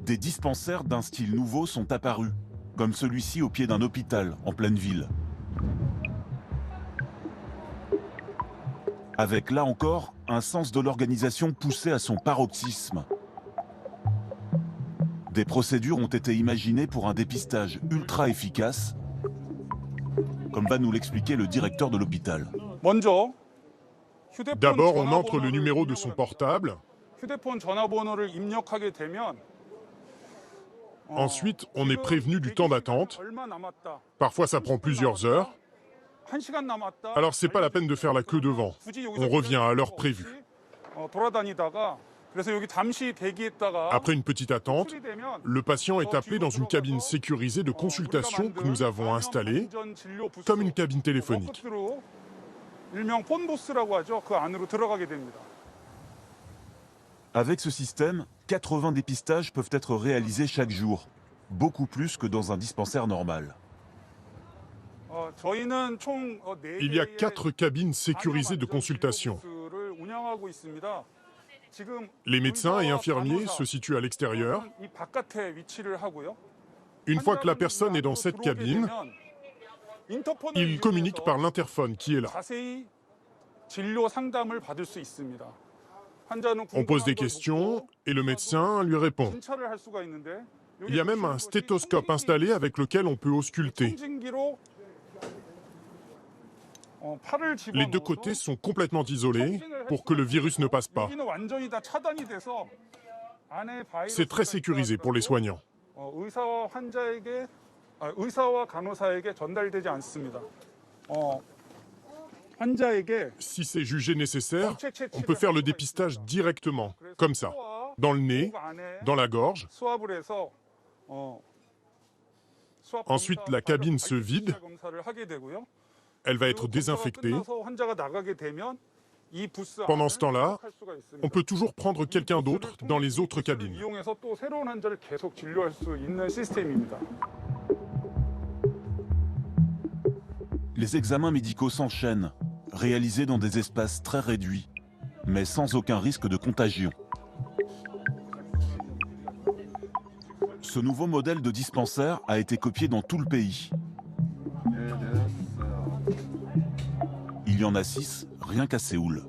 Des dispensaires d'un style nouveau sont apparus, comme celui-ci au pied d'un hôpital en pleine ville. Avec là encore un sens de l'organisation poussé à son paroxysme. Des procédures ont été imaginées pour un dépistage ultra efficace, comme va nous l'expliquer le directeur de l'hôpital. D'abord, on entre le numéro de son portable. Ensuite, on est prévenu du temps d'attente. Parfois, ça prend plusieurs heures. Alors, c'est pas la peine de faire la queue devant. On revient à l'heure prévue. Après une petite attente, le patient est appelé dans une cabine sécurisée de consultation que nous avons installée, comme une cabine téléphonique. Avec ce système, 80 dépistages peuvent être réalisés chaque jour, beaucoup plus que dans un dispensaire normal. Il y a 4 cabines sécurisées de consultation. Les médecins et infirmiers se situent à l'extérieur. Une fois que la personne est dans cette cabine, il communique par l'interphone qui est là. On pose des questions et le médecin lui répond. Il y a même un stéthoscope installé avec lequel on peut ausculter. Les 2 côtés sont complètement isolés pour que le virus ne passe pas. C'est très sécurisé pour les soignants. Si c'est jugé nécessaire, on peut faire le dépistage directement, comme ça, dans le nez, dans la gorge. Ensuite, la cabine se vide. Elle va être désinfectée. Pendant ce temps-là, on peut toujours prendre quelqu'un d'autre dans les autres cabines. Les examens médicaux s'enchaînent, réalisés dans des espaces très réduits, mais sans aucun risque de contagion. Ce nouveau modèle de dispensaire a été copié dans tout le pays. Il y en a 6, rien qu'à Séoul.